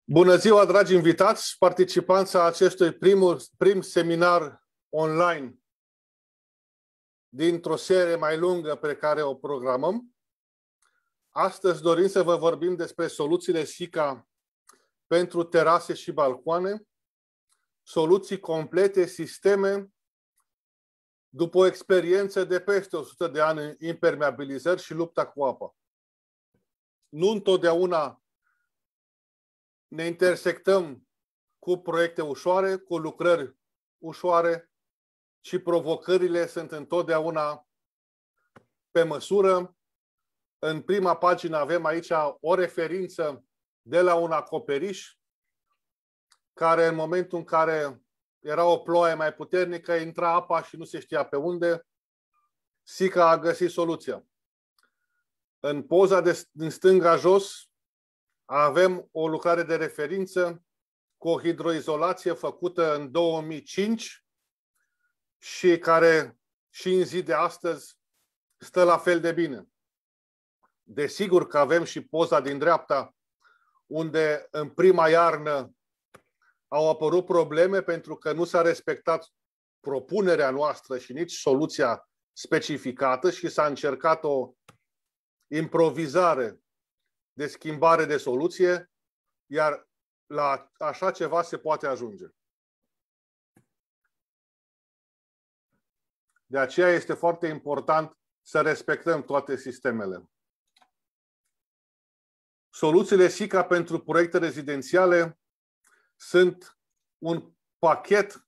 Bună ziua, dragi invitați, participanți a acestui prim seminar online dintr-o serie mai lungă pe care o programăm. Astăzi dorim să vă vorbim despre soluțiile SICA pentru terase și balcoane, soluții complete, sisteme, după o experiență de peste 100 de ani în impermeabilizări și lupta cu apa. Nu întotdeauna ne intersectăm cu proiecte ușoare, cu lucrări ușoare și provocările sunt întotdeauna pe măsură. În prima pagină avem aici o referință de la un acoperiș care în momentul în care era o ploaie mai puternică, intra apa și nu se știa pe unde, SICA a găsit soluția. În poza din stânga jos avem o lucrare de referință cu o hidroizolație făcută în 2005 și care și în zi de astăzi stă la fel de bine. Desigur că avem și poza din dreapta, unde în prima iarnă au apărut probleme pentru că nu s-a respectat propunerea noastră și nici soluția specificată și s-a încercat o improvizare de schimbare de soluție, iar la așa ceva se poate ajunge. De aceea este foarte important să respectăm toate sistemele. Soluțiile SICA pentru proiecte rezidențiale sunt un pachet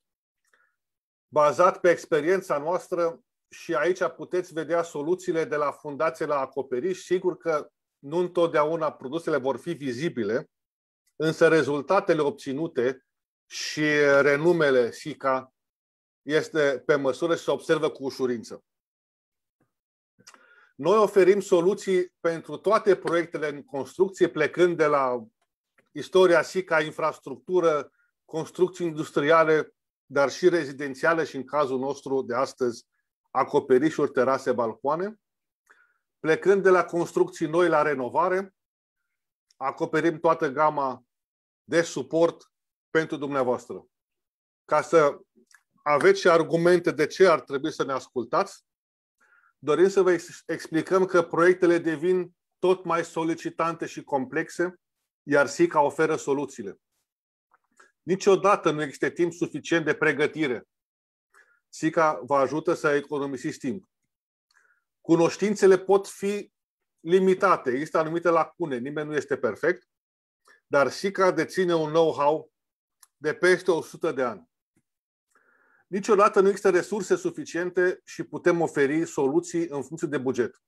bazat pe experiența noastră și aici puteți vedea soluțiile de la fundație la acoperiș. Sigur că nu întotdeauna produsele vor fi vizibile, însă rezultatele obținute și renumele SICA este pe măsură și se observă cu ușurință. Noi oferim soluții pentru toate proiectele în construcție, plecând de la istoria SICA, infrastructură, construcții industriale, dar și rezidențiale și în cazul nostru de astăzi acoperișuri, terase, balcoane. Plecând de la construcții noi la renovare, acoperim toată gama de suport pentru dumneavoastră. Ca să aveți și argumente de ce ar trebui să ne ascultați, dorim să vă explicăm că proiectele devin tot mai solicitante și complexe, iar SICA oferă soluțiile. Niciodată nu există timp suficient de pregătire. SICA vă ajută să economisiți timp. Cunoștințele pot fi limitate, există anumite lacune, nimeni nu este perfect, dar SICA deține un know-how de peste 100 de ani. Niciodată nu există resurse suficiente și putem oferi soluții în funcție de buget.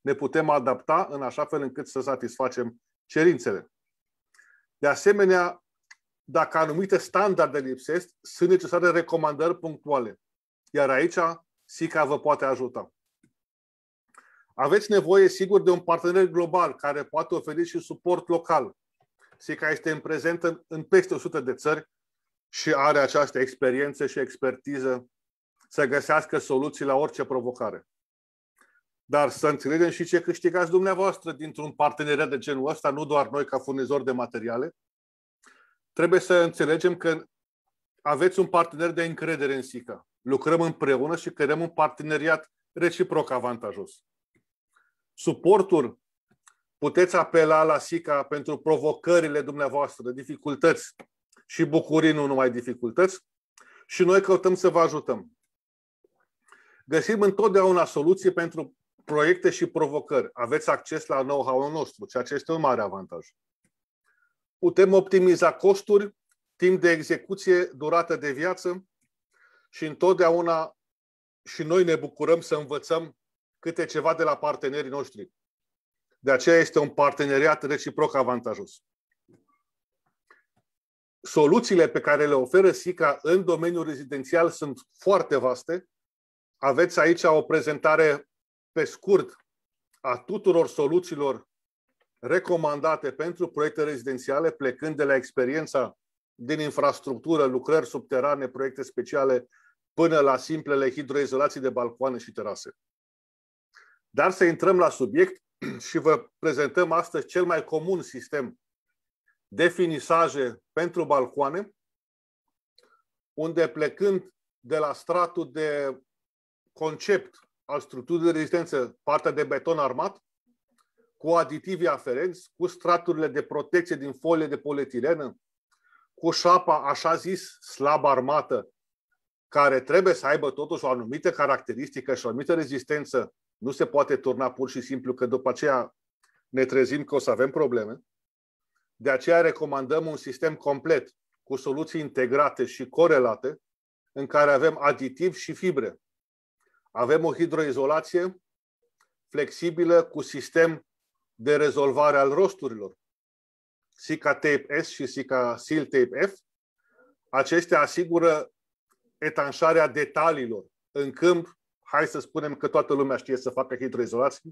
Ne putem adapta în așa fel încât să satisfacem cerințele. De asemenea, dacă anumite standarde lipsesc, sunt necesare recomandări punctuale, iar aici SICA vă poate ajuta. Aveți nevoie, sigur, de un partener global care poate oferi și suport local. SICA este prezent în peste 100 de țări și are această experiență și expertiză să găsească soluții la orice provocare. Dar să înțelegem și ce câștigați dumneavoastră dintr-un parteneriat de genul ăsta, nu doar noi ca furnizori de materiale. Trebuie să înțelegem că aveți un partener de încredere în SICA. Lucrăm împreună și creăm un parteneriat reciproc avantajos. Suportul, puteți apela la SICA pentru provocările dumneavoastră, dificultăți și bucurii, nu numai dificultăți, și noi căutăm să vă ajutăm. Găsim întotdeauna soluții pentru proiecte și provocări. Aveți acces la know-how-ul nostru, ceea ce este un mare avantaj. Putem optimiza costuri, timp de execuție, durată de viață și întotdeauna și noi ne bucurăm să învățăm câte ceva de la partenerii noștri. De aceea este un parteneriat reciproc avantajos. Soluțiile pe care le oferă SICA în domeniul rezidențial sunt foarte vaste. Aveți aici o prezentare pe scurt a tuturor soluțiilor recomandate pentru proiecte rezidențiale, plecând de la experiența din infrastructură, lucrări subterane, proiecte speciale, până la simplele hidroizolații de balcoane și terase. Dar să intrăm la subiect și vă prezentăm astăzi cel mai comun sistem de finisaje pentru balcoane, unde plecând de la stratul de concept al structurii de rezistență, partea de beton armat, cu aditivii aferenți, cu straturile de protecție din folie de polietilenă, cu șapa, așa zis, slab armată, care trebuie să aibă totuși o anumită caracteristică și o anumită rezistență. Nu se poate turna pur și simplu, că după aceea ne trezim că o să avem probleme. De aceea recomandăm un sistem complet, cu soluții integrate și corelate, în care avem aditiv și fibre. Avem o hidroizolație flexibilă cu sistem de rezolvare al rosturilor. Sika Tape S și Sika Seal Tape F. Acestea asigură etanșarea detaliilor. În câmp, hai să spunem că toată lumea știe să facă hidroizolație,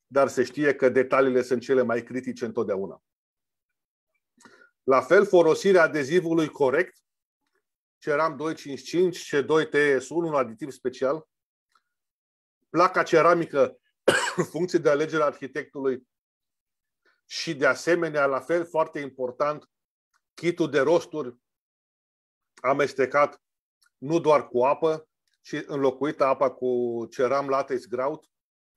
dar se știe că detaliile sunt cele mai critice întotdeauna. La fel, folosirea adezivului corect, Ceram 255, C2TS1, un aditiv special, placa ceramică, în funcție de alegerea arhitectului, și de asemenea, la fel, foarte important, kitul de rosturi amestecat nu doar cu apă, ci înlocuită apa cu ceram latex grout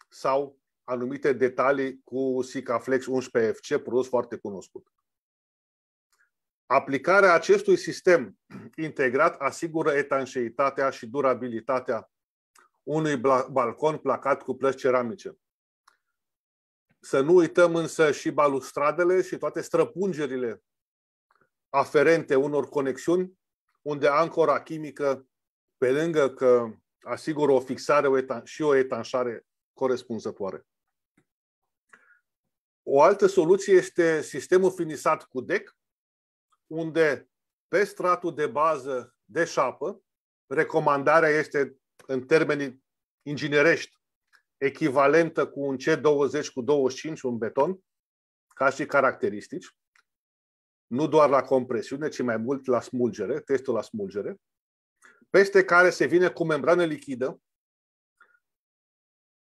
sau anumite detalii cu Sikaflex 11FC, produs foarte cunoscut. Aplicarea acestui sistem integrat asigură etanșeitatea și durabilitatea unui balcon placat cu plăci ceramice. Să nu uităm însă și balustradele și toate străpungerile aferente unor conexiuni, unde ancora chimică, pe lângă că asigură o fixare și o etanșare corespunzătoare. O altă soluție este sistemul finisat cu DEC, unde pe stratul de bază de șapă, recomandarea este în termeni inginerești echivalentă cu un C20 cu 25, un beton, ca și caracteristici, nu doar la compresiune, ci mai mult la smulgere, testul la smulgere, peste care se vine cu membrană lichidă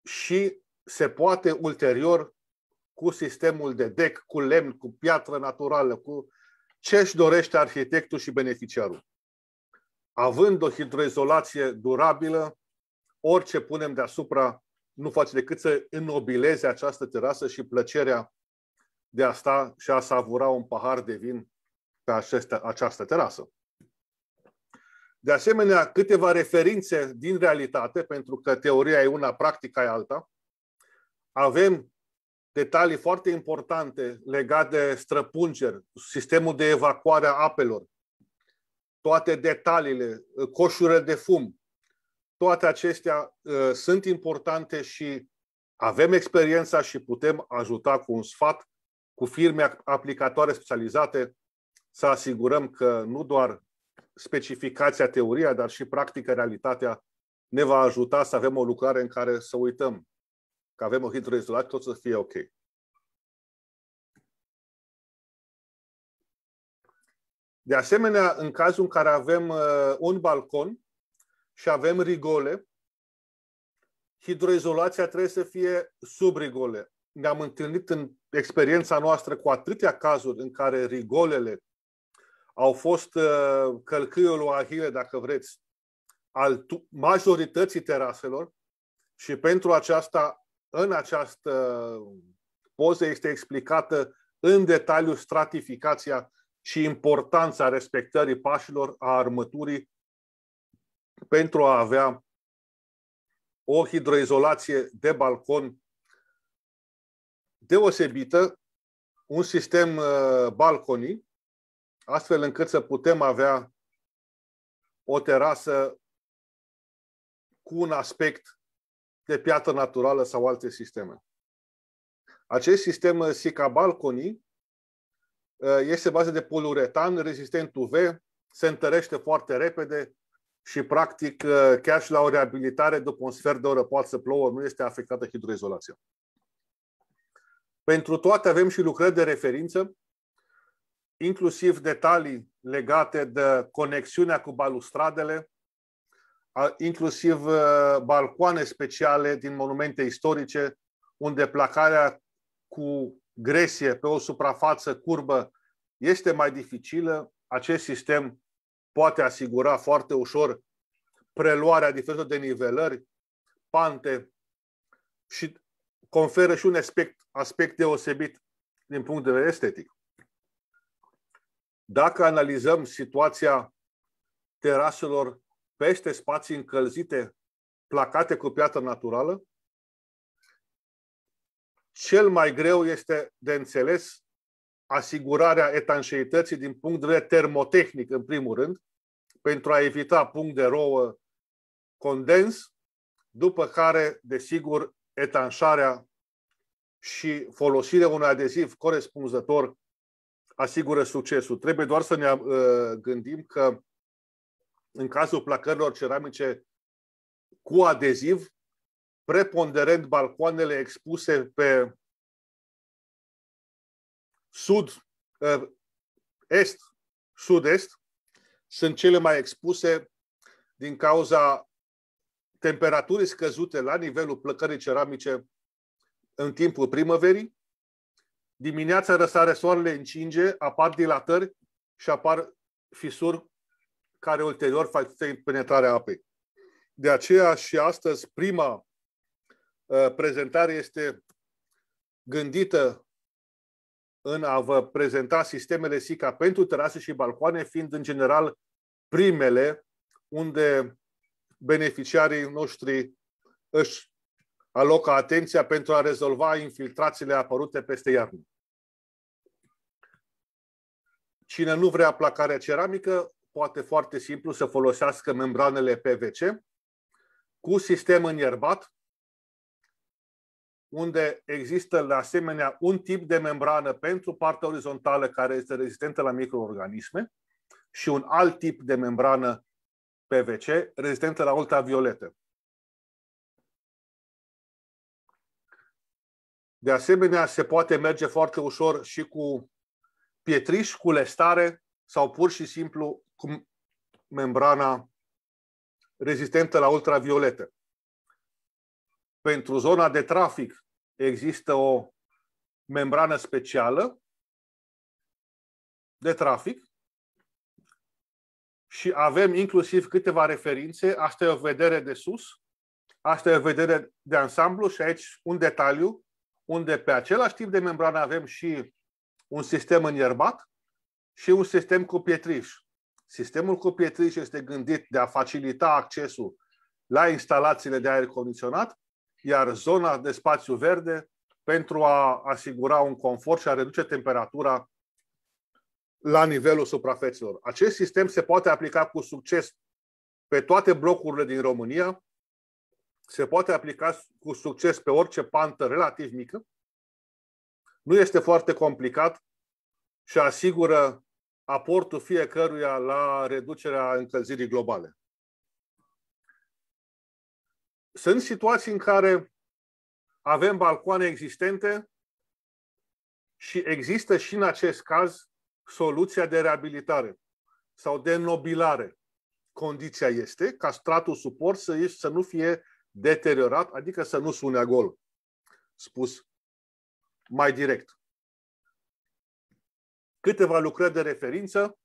și se poate ulterior cu sistemul de DEC, cu lemn, cu piatră naturală, cu ce își dorește arhitectul și beneficiarul. Având o hidroizolație durabilă, orice punem deasupra nu face decât să înnobileze această terasă și plăcerea de a sta și a savura un pahar de vin pe această terasă. De asemenea, câteva referințe din realitate, pentru că teoria e una, practica e alta. Avem detalii foarte importante legate de străpungeri, sistemul de evacuare a apelor, toate detaliile, coșurile de fum. Toate acestea sunt importante și avem experiența și putem ajuta cu un sfat, cu firme aplicatoare specializate, să asigurăm că nu doar specificația, teoria, dar și practica, realitatea ne va ajuta să avem o lucrare în care să uităm că avem o hidroizolare, tot să fie ok. De asemenea, în cazul în care avem un balcon și avem rigole, hidroizolația trebuie să fie sub rigole. Ne-am întâlnit în experiența noastră cu atâtea cazuri în care rigolele au fost călcâiul lui Ahile, dacă vreți, al majorității teraselor și pentru aceasta, în această poză este explicată în detaliu stratificația și importanța respectării pașilor a armăturii pentru a avea o hidroizolație de balcon deosebită, un sistem balconii, astfel încât să putem avea o terasă cu un aspect de piatră naturală sau alte sisteme. Acest sistem Sika Balconii este bazat de poliuretan, rezistent UV, se întărește foarte repede și, practic, chiar și la o reabilitare, după un sfert de oră poate să plouă, nu este afectată hidroizolația. Pentru toate avem și lucrări de referință, inclusiv detalii legate de conexiunea cu balustradele, inclusiv balcoane speciale din monumente istorice, unde placarea cu gresie pe o suprafață curbă este mai dificilă. Acest sistem poate asigura foarte ușor preluarea diferitelor denivelări, pante și conferă și un aspect deosebit din punct de vedere estetic. Dacă analizăm situația teraselor peste spații încălzite, placate cu piatră naturală, cel mai greu este de înțeles asigurarea etanșeității din punct de vedere termotehnic, în primul rând, pentru a evita punct de rouă, condens, după care, desigur, etanșarea și folosirea unui adeziv corespunzător asigură succesul. Trebuie doar să ne gândim că în cazul placărilor ceramice cu adeziv, preponderent balcoanele expuse pe sud-est sunt cele mai expuse din cauza temperaturii scăzute la nivelul plăcării ceramice în timpul primăverii. Dimineața răsare soarele, încinge, apar dilatări și apar fisuri care ulterior facilitează penetrarea apei. De aceea și astăzi prima prezentare este gândită în a vă prezenta sistemele SICA pentru terase și balcoane, fiind în general primele unde beneficiarii noștri își alocă atenția pentru a rezolva infiltrațiile apărute peste iarnă. Cine nu vrea placarea ceramică, poate foarte simplu să folosească membranele PVC cu sistem înierbat, unde există de asemenea un tip de membrană pentru partea orizontală care este rezistentă la microorganisme și un alt tip de membrană PVC rezistentă la ultravioletă. De asemenea, se poate merge foarte ușor și cu pietriș, cu lestare sau pur și simplu cu membrana rezistentă la ultravioletă. Pentru zona de trafic există o membrană specială de trafic și avem inclusiv câteva referințe. Asta e o vedere de sus, asta e o vedere de ansamblu și aici un detaliu unde pe același tip de membrană avem și un sistem înierbat și un sistem cu pietriș. Sistemul cu pietriș este gândit de a facilita accesul la instalațiile de aer condiționat, iar zona de spațiu verde pentru a asigura un confort și a reduce temperatura la nivelul suprafețelor. Acest sistem se poate aplica cu succes pe toate blocurile din România, se poate aplica cu succes pe orice pantă relativ mică, nu este foarte complicat și asigură aportul fiecăruia la reducerea încălzirii globale. Sunt situații în care avem balcoane existente și există și în acest caz soluția de reabilitare sau de înnobilare. Condiția este ca stratul suport să nu fie deteriorat, adică să nu sune a gol. Spus mai direct. Câteva lucrări de referință,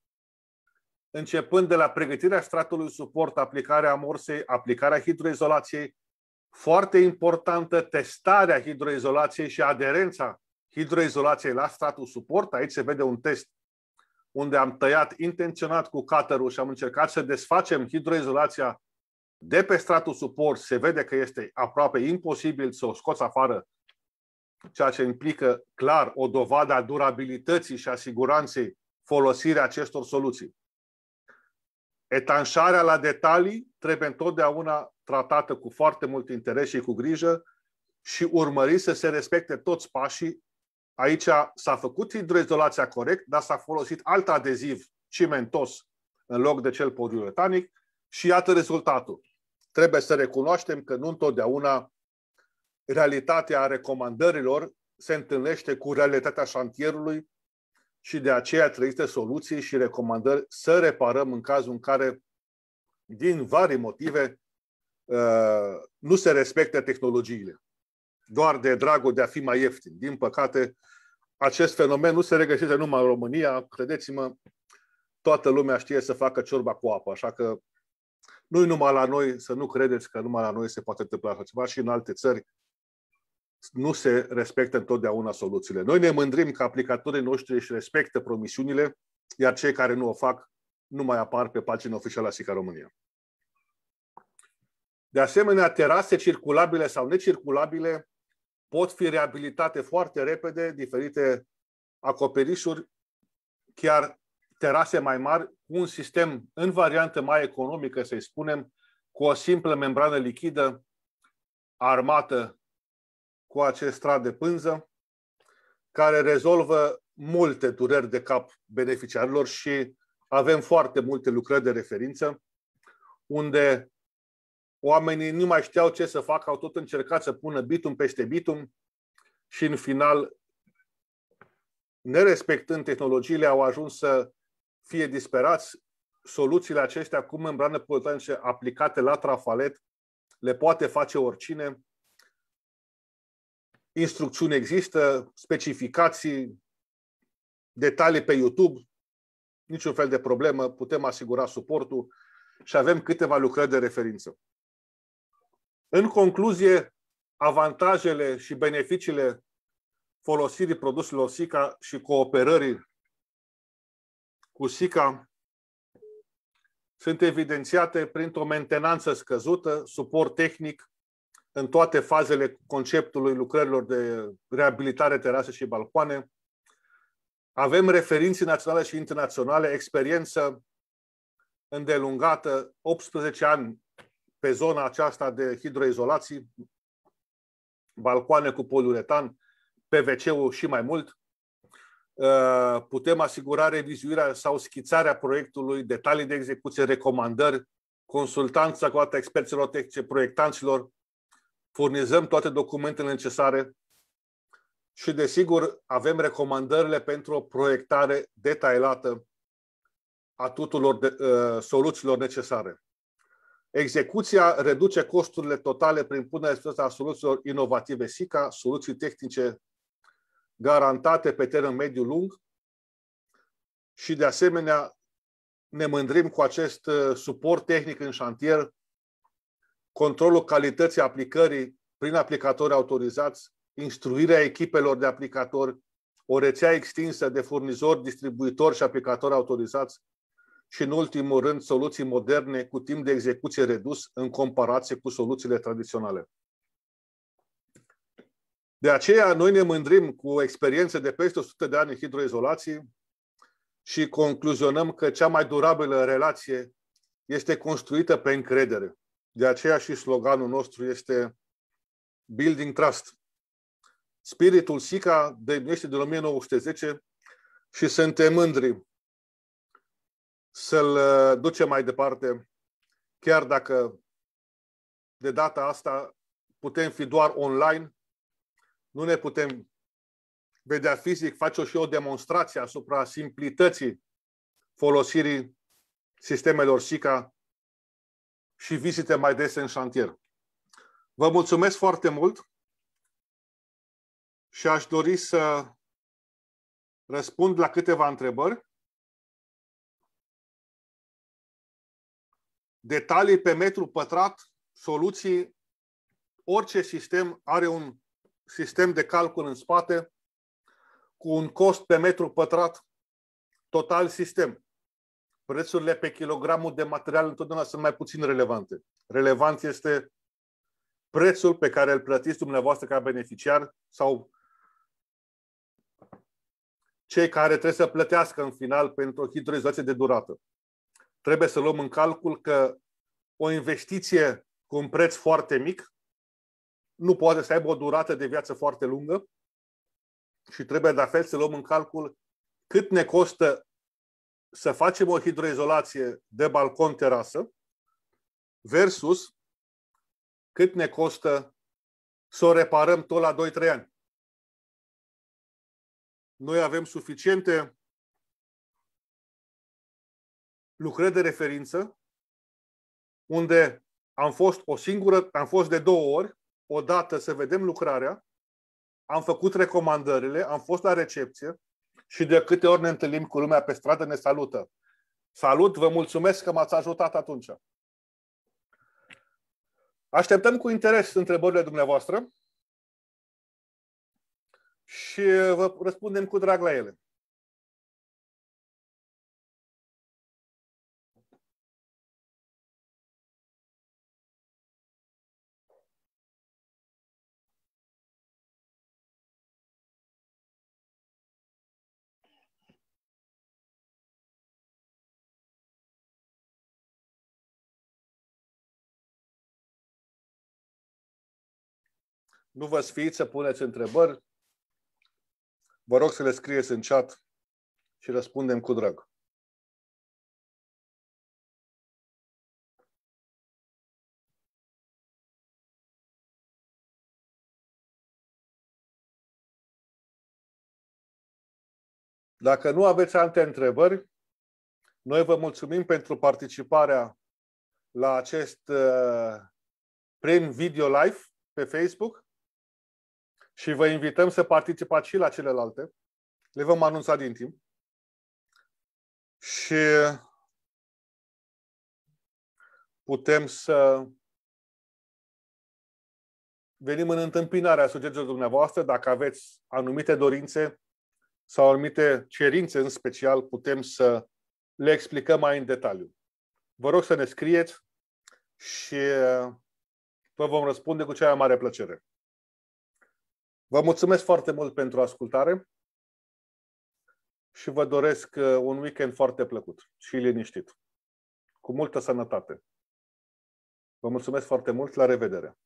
începând de la pregătirea stratului suport, aplicarea amorsei, aplicarea hidroizolației, foarte importantă, testarea hidroizolației și aderența hidroizolației la stratul suport. Aici se vede un test unde am tăiat intenționat cu cutterul și am încercat să desfacem hidroizolația de pe stratul suport. Se vede că este aproape imposibil să o scoți afară, ceea ce implică clar o dovadă a durabilității și a siguranței folosirii acestor soluții. Etanșarea la detalii trebuie întotdeauna tratată cu foarte mult interes și cu grijă și urmărit să se respecte toți pașii. Aici s-a făcut hidroizolația corect, dar s-a folosit alt adeziv cimentos în loc de cel poliuretanic și iată rezultatul. Trebuie să recunoaștem că nu întotdeauna realitatea recomandărilor se întâlnește cu realitatea șantierului și de aceea trebuie soluții și recomandări să reparăm în cazul în care, din vari motive, nu se respectă tehnologiile. Doar de dragul de a fi mai ieftin. Din păcate, acest fenomen nu se regăsește numai în România. Credeți-mă, toată lumea știe să facă ciorba cu apă, așa că nu numai la noi, să nu credeți că numai la noi se poate întâmpla așa ceva, și în alte țări nu se respectă întotdeauna soluțiile. Noi ne mândrim că aplicatorii noștri își respectă promisiunile, iar cei care nu o fac nu mai apar pe pagina oficială a SICA România. De asemenea, terase circulabile sau necirculabile pot fi reabilitate foarte repede, diferite acoperișuri, chiar terase mai mari, cu un sistem în variantă mai economică, să-i spunem, cu o simplă membrană lichidă armată cu acest strat de pânză, care rezolvă multe dureri de cap beneficiarilor, și avem foarte multe lucrări de referință, unde oamenii nu mai știau ce să facă, au tot încercat să pună bitum peste bitum și în final, nerespectând tehnologiile, au ajuns să fie disperați. Soluțiile acestea cu membrane poliuretanice aplicate la trafalet le poate face oricine. Instrucțiuni există, specificații, detalii pe YouTube, niciun fel de problemă, putem asigura suportul și avem câteva lucrări de referință. În concluzie, avantajele și beneficiile folosirii produselor SICA și cooperării cu SICA sunt evidențiate printr-o mentenanță scăzută, suport tehnic în toate fazele conceptului lucrărilor de reabilitare terase și balcoane. Avem referințe naționale și internaționale, experiență îndelungată, 18 ani pe zona aceasta de hidroizolații, balcoane cu poliuretan, PVC-ul și mai mult. Putem asigura revizuirea sau schițarea proiectului, detalii de execuție, recomandări, consultanța cu toate experților tehnice, proiectanților, furnizăm toate documentele necesare și, desigur, avem recomandările pentru o proiectare detaliată a tuturor soluțiilor necesare. Execuția reduce costurile totale prin punerea a soluțiilor inovative SICA, soluții tehnice garantate pe termen mediu-lung și, de asemenea, ne mândrim cu acest suport tehnic în șantier, controlul calității aplicării prin aplicatori autorizați, instruirea echipelor de aplicatori, o rețea extinsă de furnizori, distribuitori și aplicatori autorizați și, în ultimul rând, soluții moderne cu timp de execuție redus în comparație cu soluțiile tradiționale. De aceea, noi ne mândrim cu experiențe de peste 100 de ani în hidroizolații și concluzionăm că cea mai durabilă relație este construită pe încredere. De aceea și sloganul nostru este Building Trust. Spiritul SICA este din 1910 și suntem mândri să-l ducem mai departe, chiar dacă de data asta putem fi doar online, nu ne putem vedea fizic, face și o demonstrație asupra simplității folosirii sistemelor SICA și vizite mai dese în șantier. Vă mulțumesc foarte mult și aș dori să răspund la câteva întrebări. Detalii pe metru pătrat, soluții. Orice sistem are un sistem de calcul în spate cu un cost pe metru pătrat total sistem. Prețurile pe kilogramul de material întotdeauna sunt mai puțin relevante. Relevant este prețul pe care îl plătiți dumneavoastră ca beneficiar sau cei care trebuie să plătească în final pentru o hidroizolație de durată. Trebuie să luăm în calcul că o investiție cu un preț foarte mic nu poate să aibă o durată de viață foarte lungă și trebuie de fel să luăm în calcul cât ne costă să facem o hidroizolație de balcon-terasă versus cât ne costă să o reparăm tot la 2-3 ani. Noi avem suficiente lucrări de referință unde am fost de 2 ori, o dată să vedem lucrarea am făcut recomandările, am fost la recepție și de câte ori ne întâlnim cu lumea pe stradă ne salută. Salut, vă mulțumesc că m-ați ajutat atunci. Așteptăm cu interes întrebările dumneavoastră și vă răspundem cu drag la ele. Nu vă sfiiți să puneți întrebări. Vă rog să le scrieți în chat și răspundem cu drag. Dacă nu aveți alte întrebări, noi vă mulțumim pentru participarea la acest prim video live pe Facebook și vă invităm să participați și la celelalte. Le vom anunța din timp. Și putem să venim în întâmpinarea sugestiilor dumneavoastră. Dacă aveți anumite dorințe sau anumite cerințe în special, putem să le explicăm mai în detaliu. Vă rog să ne scrieți și vă vom răspunde cu cea mai mare plăcere. Vă mulțumesc foarte mult pentru ascultare și vă doresc un weekend foarte plăcut și liniștit. Cu multă sănătate. Vă mulțumesc foarte mult. La revedere!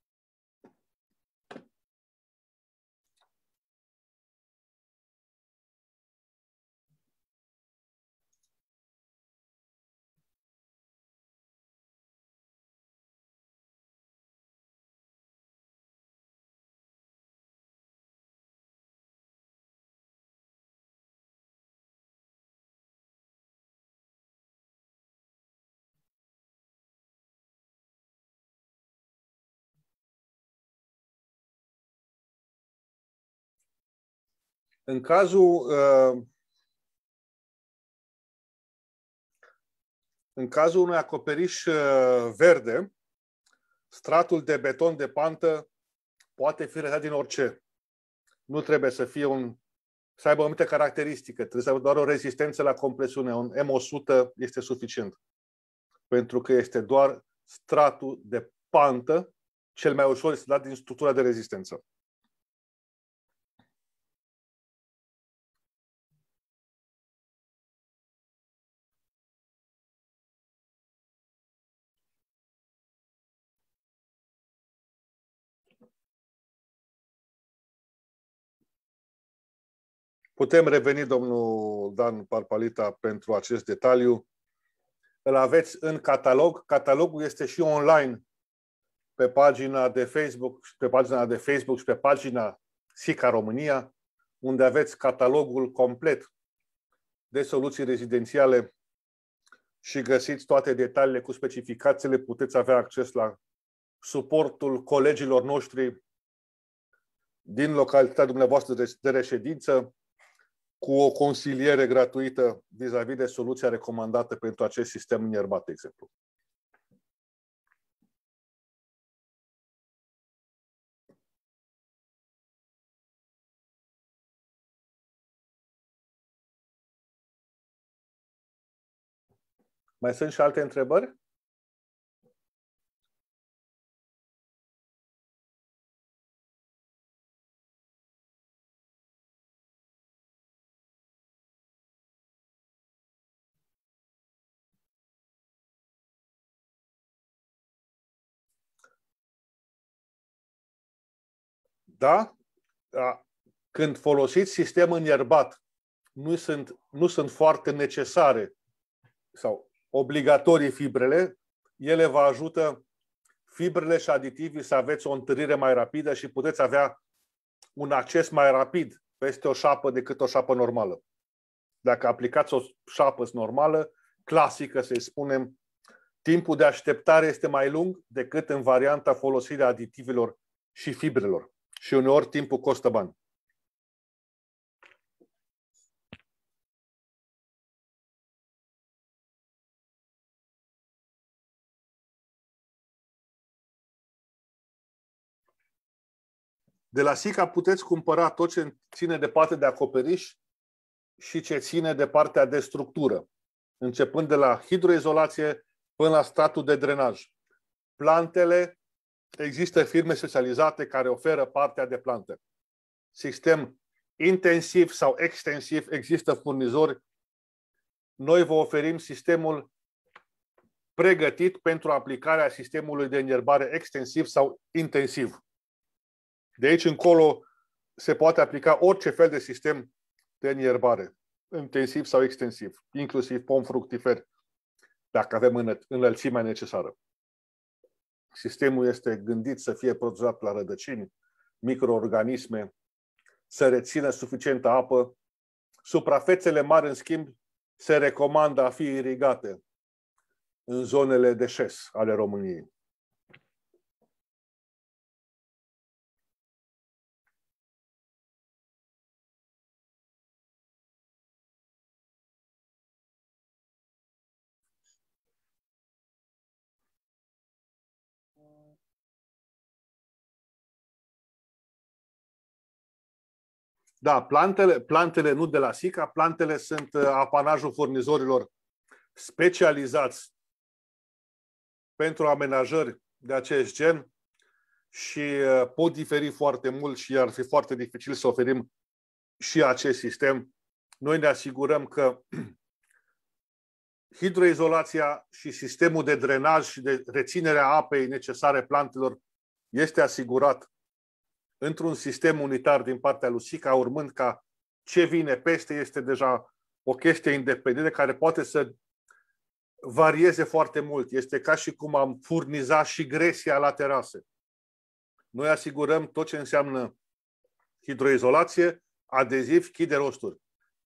În cazul unui acoperiș verde, stratul de beton de pantă poate fi realizat din orice. Nu trebuie să fie să aibă o anumită caracteristică, trebuie să aibă doar o rezistență la compresiune. Un M100 este suficient. Pentru că este doar stratul de pantă, cel mai ușor este dat din structura de rezistență. Putem reveni, domnul Dan Parpalita, pentru acest detaliu. Îl aveți în catalog. Catalogul este și online pe pagina de Facebook, și pe pagina SICA România, unde aveți catalogul complet de soluții rezidențiale și găsiți toate detaliile cu specificațiile. Puteți avea acces la suportul colegilor noștri din localitatea dumneavoastră de reședință, cu o consiliere gratuită vis-a-vis de soluția recomandată pentru acest sistem înierbat, de exemplu. Mai sunt și alte întrebări? Da? Când folosiți sistem înierbat, nu sunt foarte necesare sau obligatorii fibrele, ele vă ajută fibrele și aditivii să aveți o întărire mai rapidă și puteți avea un acces mai rapid peste o șapă decât o șapă normală. Dacă aplicați o șapă normală, clasică, să-i spunem, timpul de așteptare este mai lung decât în varianta folosirea aditivilor și fibrelor. Și uneori timpul costă bani. De la SICA puteți cumpăra tot ce ține de partea de acoperiș și ce ține de partea de structură, începând de la hidroizolație până la stratul de drenaj. Plantele, există firme specializate care oferă partea de plante. Sistem intensiv sau extensiv, există furnizori. Noi vă oferim sistemul pregătit pentru aplicarea sistemului de înierbare extensiv sau intensiv. De aici încolo se poate aplica orice fel de sistem de înierbare, intensiv sau extensiv, inclusiv pom fructiferi, dacă avem înălțimea necesară. Sistemul este gândit să fie protejat la rădăcini, microorganisme, să rețină suficientă apă. Suprafețele mari, în schimb, se recomandă a fi irigate în zonele de șes ale României. Da, plantele nu de la SICA, plantele sunt apanajul furnizorilor specializați pentru amenajări de acest gen și pot diferi foarte mult și ar fi foarte dificil să oferim și acest sistem. Noi ne asigurăm că hidroizolația și sistemul de drenaj și de reținere a apei necesare plantelor este asigurat într-un sistem unitar din partea lui SICA, urmând ca ce vine peste este deja o chestie independentă care poate să varieze foarte mult. Este ca și cum am furniza și gresia la terase. Noi asigurăm tot ce înseamnă hidroizolație, adeziv, chid de rosturi.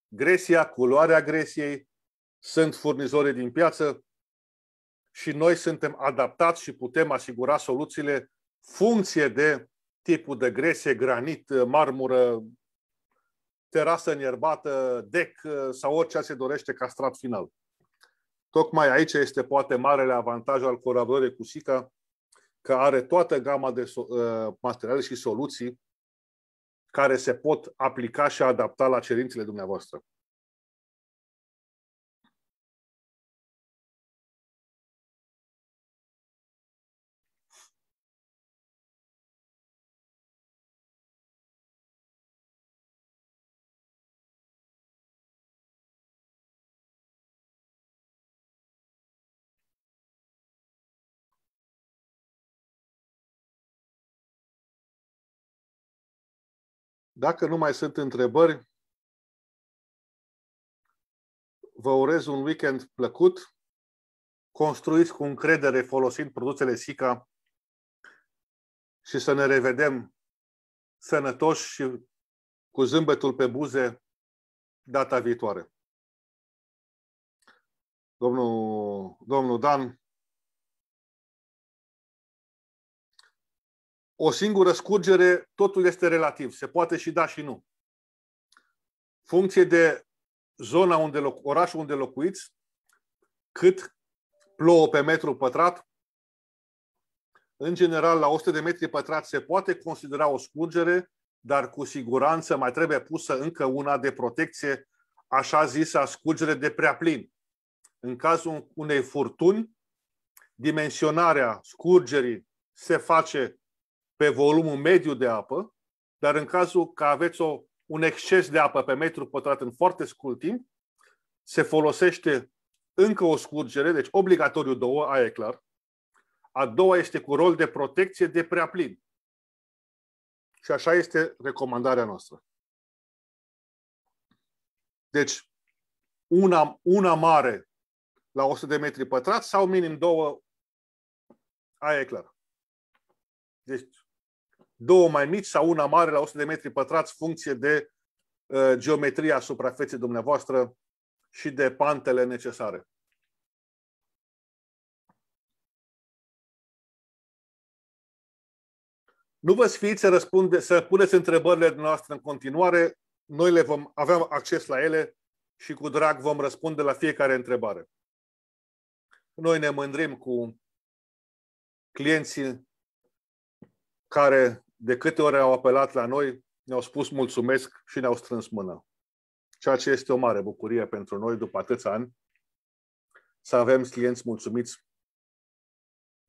Gresia, culoarea gresiei sunt furnizorii din piață și noi suntem adaptați și putem asigura soluțiile funcție de tipul de gresie, granit, marmură, terasă înierbată, dec sau orice se dorește ca strat final. Tocmai aici este poate marele avantaj al colaborării cu SICA, că are toată gama de materiale și soluții care se pot aplica și adapta la cerințele dumneavoastră. Dacă nu mai sunt întrebări, vă urez un weekend plăcut. Construiți cu încredere folosind produsele SICA și să ne revedem sănătoși și cu zâmbetul pe data viitoare. Domnul Dan, o singură scurgere, totul este relativ. Se poate și da și nu. Funcție de zona orașul unde locuiți, cât plouă pe metru pătrat, în general, la 100 de metri pătrați se poate considera o scurgere, dar cu siguranță mai trebuie pusă încă una de protecție, așa zisă scurgere de prea plin. În cazul unei furtuni, dimensionarea scurgerii se face pe volumul mediu de apă, dar în cazul că aveți un exces de apă pe metru pătrat în foarte scurt timp, se folosește încă o scurgere, deci obligatoriu două, aia e clar. A doua este cu rol de protecție de prea plin. Și așa este recomandarea noastră. Deci, una mare la 100 de metri pătrați sau minim două, aia e clar. Deci, două mai mici sau una mare la 100 de metri pătrați, funcție de geometria suprafeței dumneavoastră și de pantele necesare. Nu vă sfiiți să puneți întrebările noastre în continuare. Noi le vom avea acces la ele și cu drag vom răspunde la fiecare întrebare. Noi ne mândrim cu clienții care de câte ori au apelat la noi, ne-au spus mulțumesc și ne-au strâns mâna. Ceea ce este o mare bucurie pentru noi după atâția ani, să avem clienți mulțumiți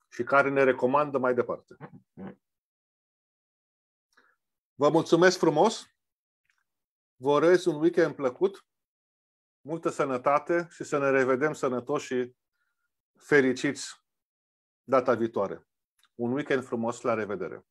și care ne recomandă mai departe. Vă mulțumesc frumos, vă urez un weekend plăcut, multă sănătate și să ne revedem sănătoși și fericiți data viitoare. Un weekend frumos, la revedere!